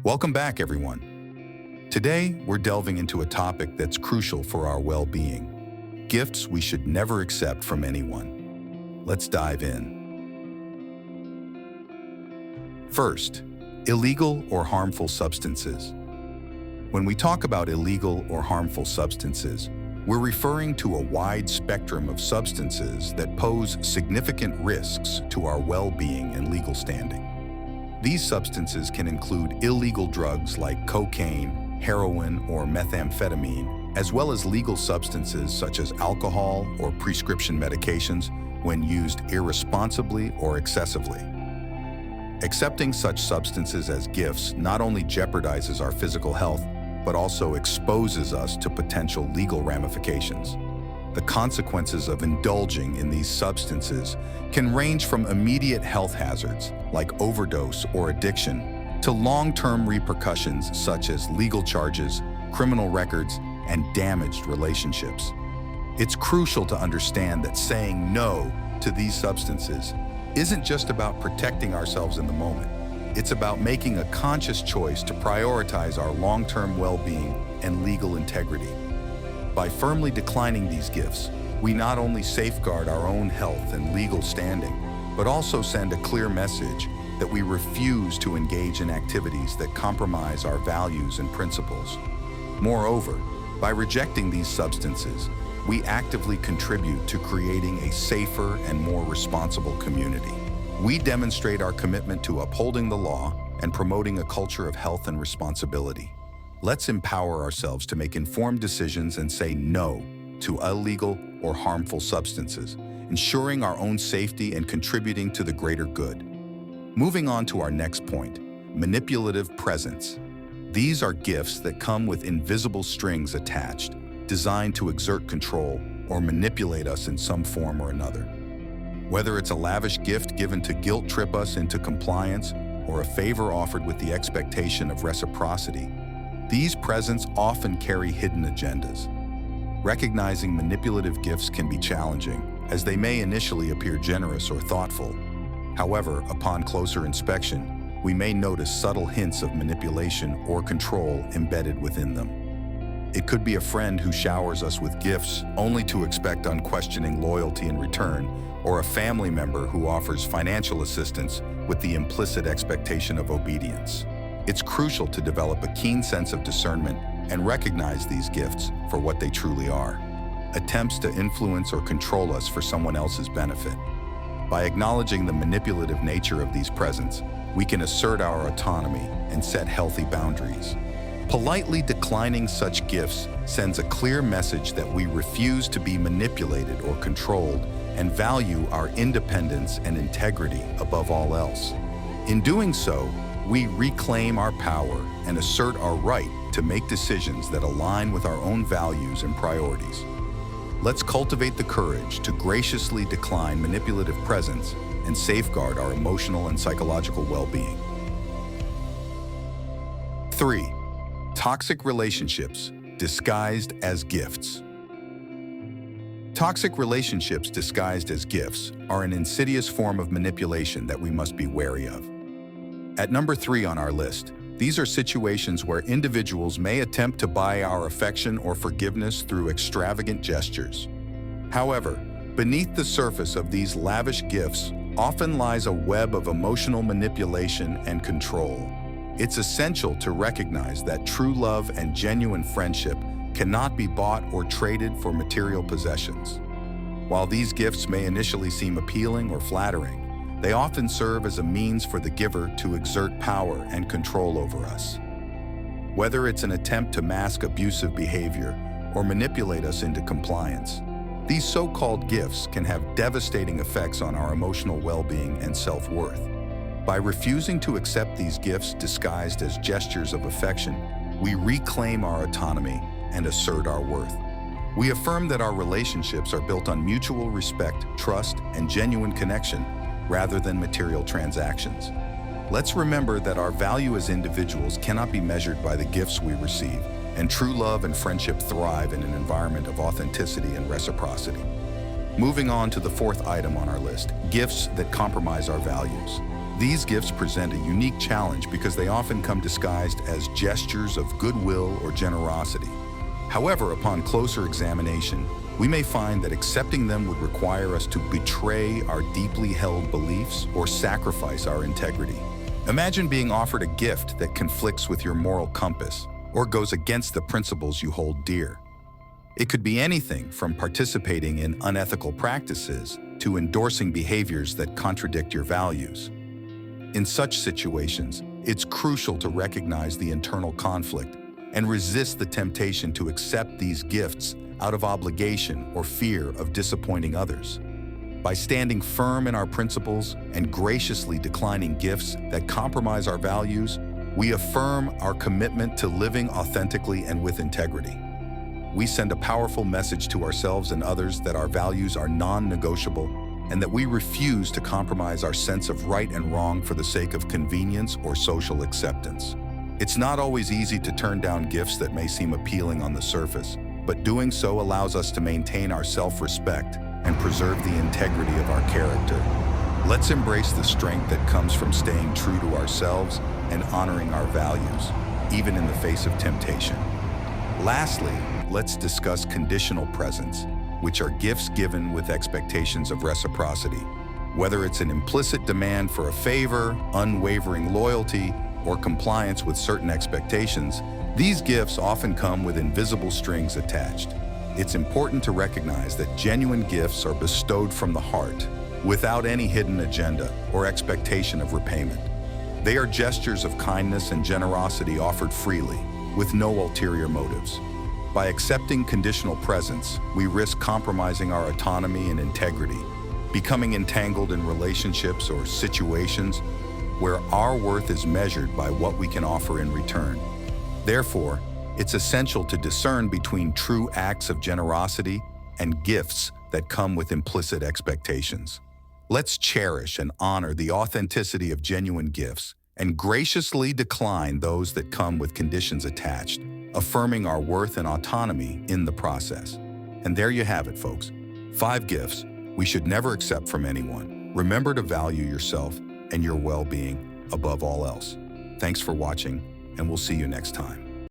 Welcome back, everyone. Today, we're delving into a topic that's crucial for our well-being: gifts we should never accept from anyone. Let's dive in. First, illegal or harmful substances. When we talk about illegal or harmful substances, we're referring to a wide spectrum of substances that pose significant risks to our well-being and legal standing. These substances can include illegal drugs like cocaine, heroin, or methamphetamine, as well as legal substances such as alcohol or prescription medications when used irresponsibly or excessively. Accepting such substances as gifts not only jeopardizes our physical health, but also exposes us to potential legal ramifications. The consequences of indulging in these substances can range from immediate health hazards, like overdose or addiction, to long-term repercussions such as legal charges, criminal records, and damaged relationships. It's crucial to understand that saying no to these substances isn't just about protecting ourselves in the moment. It's about making a conscious choice to prioritize our long-term well-being and legal integrity. By firmly declining these gifts, we not only safeguard our own health and legal standing, but also send a clear message that we refuse to engage in activities that compromise our values and principles. Moreover, by rejecting these substances, we actively contribute to creating a safer and more responsible community. We demonstrate our commitment to upholding the law and promoting a culture of health and responsibility. Let's empower ourselves to make informed decisions and say no to illegal or harmful substances, ensuring our own safety and contributing to the greater good. Moving on to our next point, manipulative presents. These are gifts that come with invisible strings attached, designed to exert control or manipulate us in some form or another. Whether it's a lavish gift given to guilt-trip us into compliance or a favor offered with the expectation of reciprocity, these presents often carry hidden agendas. Recognizing manipulative gifts can be challenging, as they may initially appear generous or thoughtful. However, upon closer inspection, we may notice subtle hints of manipulation or control embedded within them. It could be a friend who showers us with gifts only to expect unquestioning loyalty in return, or a family member who offers financial assistance with the implicit expectation of obedience. It's crucial to develop a keen sense of discernment and recognize these gifts for what they truly are: attempts to influence or control us for someone else's benefit. By acknowledging the manipulative nature of these presents, we can assert our autonomy and set healthy boundaries. Politely declining such gifts sends a clear message that we refuse to be manipulated or controlled and value our independence and integrity above all else. In doing so, we reclaim our power and assert our right to make decisions that align with our own values and priorities. Let's cultivate the courage to graciously decline manipulative presents and safeguard our emotional and psychological well-being. 3. Toxic relationships disguised as gifts. Toxic relationships disguised as gifts are an insidious form of manipulation that we must be wary of. At number 3 on our list, these are situations where individuals may attempt to buy our affection or forgiveness through extravagant gestures. However, beneath the surface of these lavish gifts often lies a web of emotional manipulation and control. It's essential to recognize that true love and genuine friendship cannot be bought or traded for material possessions. While these gifts may initially seem appealing or flattering, they often serve as a means for the giver to exert power and control over us. Whether it's an attempt to mask abusive behavior or manipulate us into compliance, these so-called gifts can have devastating effects on our emotional well-being and self-worth. By refusing to accept these gifts disguised as gestures of affection, we reclaim our autonomy and assert our worth. We affirm that our relationships are built on mutual respect, trust, and genuine connection, rather than material transactions. Let's remember that our value as individuals cannot be measured by the gifts we receive, and true love and friendship thrive in an environment of authenticity and reciprocity. Moving on to the 4th item on our list, gifts that compromise our values. These gifts present a unique challenge because they often come disguised as gestures of goodwill or generosity. However, upon closer examination, we may find that accepting them would require us to betray our deeply held beliefs or sacrifice our integrity. Imagine being offered a gift that conflicts with your moral compass or goes against the principles you hold dear. It could be anything from participating in unethical practices to endorsing behaviors that contradict your values. In such situations, it's crucial to recognize the internal conflict and resist the temptation to accept these gifts out of obligation or fear of disappointing others. By standing firm in our principles and graciously declining gifts that compromise our values, we affirm our commitment to living authentically and with integrity. We send a powerful message to ourselves and others that our values are non-negotiable and that we refuse to compromise our sense of right and wrong for the sake of convenience or social acceptance. It's not always easy to turn down gifts that may seem appealing on the surface, but doing so allows us to maintain our self-respect and preserve the integrity of our character. Let's embrace the strength that comes from staying true to ourselves and honoring our values, even in the face of temptation. Lastly, let's discuss conditional presents, which are gifts given with expectations of reciprocity. Whether it's an implicit demand for a favor, unwavering loyalty, or compliance with certain expectations, these gifts often come with invisible strings attached. It's important to recognize that genuine gifts are bestowed from the heart, without any hidden agenda or expectation of repayment. They are gestures of kindness and generosity offered freely, with no ulterior motives. By accepting conditional presents, we risk compromising our autonomy and integrity, becoming entangled in relationships or situations where our worth is measured by what we can offer in return. Therefore, it's essential to discern between true acts of generosity and gifts that come with implicit expectations. Let's cherish and honor the authenticity of genuine gifts and graciously decline those that come with conditions attached, affirming our worth and autonomy in the process. And there you have it, folks. 5 gifts we should never accept from anyone. Remember to value yourself and your well-being above all else. Thanks for watching, and we'll see you next time.